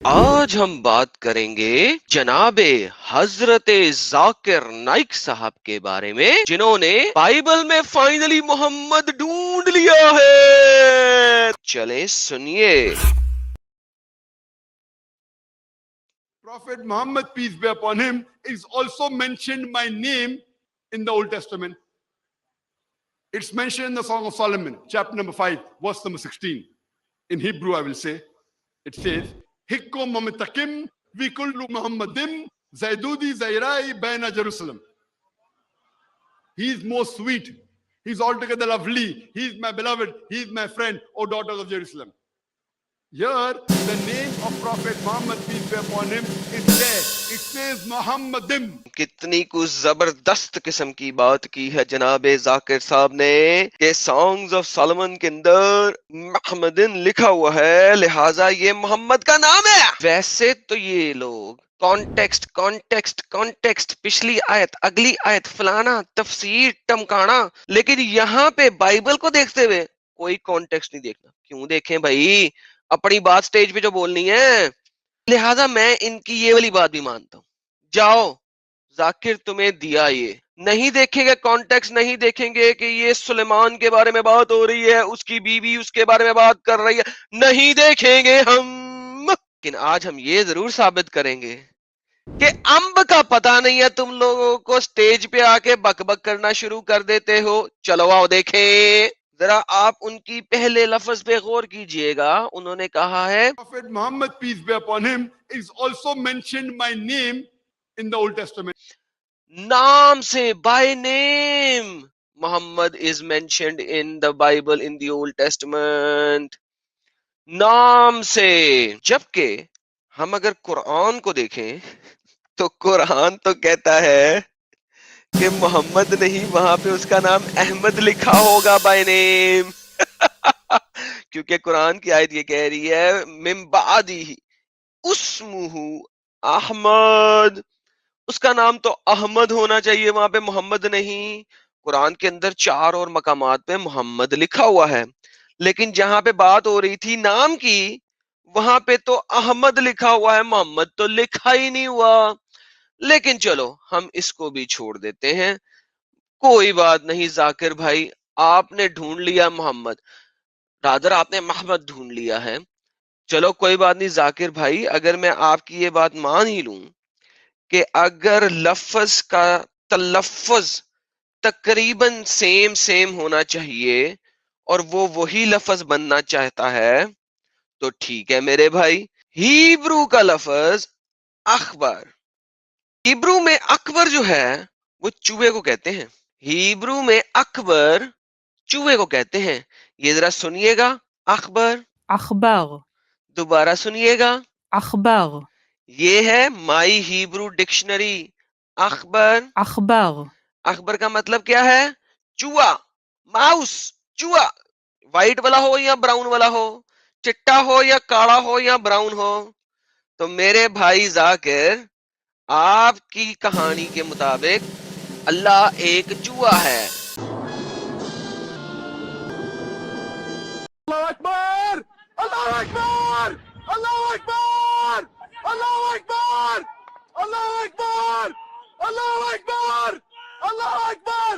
آج ہم بات کریں گے جناب حضرت ذاکر نائک صاحب کے بارے میں، جنہوں نے بائبل میں فائنلی محمد ڈھونڈ لیا ہے۔ چلیں سنیے۔ Prophet Muhammad, peace be upon him, is also mentioned by name in the Old Testament. It's mentioned in the Song of Solomon, chapter number 5, verse number 16. In Hebrew, I will say, it says, Hikko mamitakim vikullu Muhammadim zaidudi zairai baina Jerusalem. He is most sweet. He is altogether lovely. He is my beloved. He is my friend, O daughters of Jerusalem. Here, the name of Prophet Muhammad, peace be upon him, is there. It says Muhammadim. کتنی کچھ زبردست قسم کی بات کی ہے جناب ذاکر صاحب نے کہ سانگز آف سالمن کے اندر محمدن لکھا ہوا ہے، لہٰذا یہ محمد کا نام ہے۔ ویسے تو یہ لوگ کانٹیکسٹ پچھلی آیت اگلی آیت فلانا تفسیر ٹمکانا، لیکن یہاں پہ بائبل کو دیکھتے ہوئے کوئی کانٹیکسٹ نہیں دیکھنا۔ کیوں دیکھیں بھائی، اپنی بات سٹیج پہ جو بولنی ہے، لہٰذا میں ان کی یہ والی بات بھی مانتا ہوں۔ جاؤ ذاکر تمہیں دیا، یہ نہیں دیکھیں گے کانٹیکسٹ، نہیں دیکھیں گے کہ یہ سلیمان کے بارے میں بات ہو رہی ہے، اس کی بیوی اس کے بارے میں بات کر رہی ہے، نہیں دیکھیں گے ہم۔ لیکن آج ہم یہ ضرور ثابت کریں گے کہ امب کا پتہ نہیں ہے تم لوگوں کو، سٹیج پہ آ کے بک بک کرنا شروع کر دیتے ہو۔ چلو آؤ دیکھیں، ذرا آپ ان کی پہلے لفظ پہ غور کیجئے گا۔ انہوں نے کہا ہے Prophet Muhammad, peace be upon him, is also mentioned by name in the Old Testament. نام سے، by name, Muhammad is mentioned in the Bible in the old testament, نام سے۔ جبکہ ہم اگر قرآن کو دیکھیں تو قرآن تو کہتا ہے کہ محمد نہیں، وہاں پہ اس کا نام احمد لکھا ہوگا بائی نیم کیونکہ قرآن کی آیت یہ کہہ رہی ہے من بعدہ اسمہ احمد، اس کا نام تو احمد ہونا چاہیے، وہاں پہ محمد نہیں۔ قرآن کے اندر 4 اور مقامات پہ محمد لکھا ہوا ہے، لیکن جہاں پہ بات ہو رہی تھی نام کی، وہاں پہ تو احمد لکھا ہوا ہے، محمد تو لکھا ہی نہیں ہوا۔ لیکن چلو ہم اس کو بھی چھوڑ دیتے ہیں، کوئی بات نہیں ذاکر بھائی، آپ نے ڈھونڈ لیا محمد، رادر آپ نے محمد ڈھونڈ لیا ہے۔ چلو کوئی بات نہیں ذاکر بھائی، اگر میں آپ کی یہ بات مان ہی لوں کہ اگر لفظ کا تلفظ تقریباً سیم ہونا چاہیے اور وہ وہی لفظ بننا چاہتا ہے تو ٹھیک ہے میرے بھائی۔ ہیبرو کا لفظ اخبر، ہیبرو میں اکبر جو ہے وہ چوہے کو کہتے ہیں، ہیبرو میں اکبر چوہے کو کہتے ہیں۔ یہ ذرا سنیے گا، اخبر، اخبار دوبارہ سنیے گا، اخبار یہ ہے مائی ہیبرو ڈکشنری، اخبر۔ اخبار اخبر کا مطلب کیا ہے؟ چوہا، ماؤس، چوہا، وائٹ والا ہو یا براؤن والا ہو، چٹا ہو یا کالا ہو یا براؤن ہو۔ تو میرے بھائی ذاکر، آپ کی کہانی کے مطابق اللہ ایک چوہا ہے۔ Allah Akbar! Allah Akbar! Allah Akbar! Allah Akbar! Allah Akbar! Allah Akbar! Allah Akbar!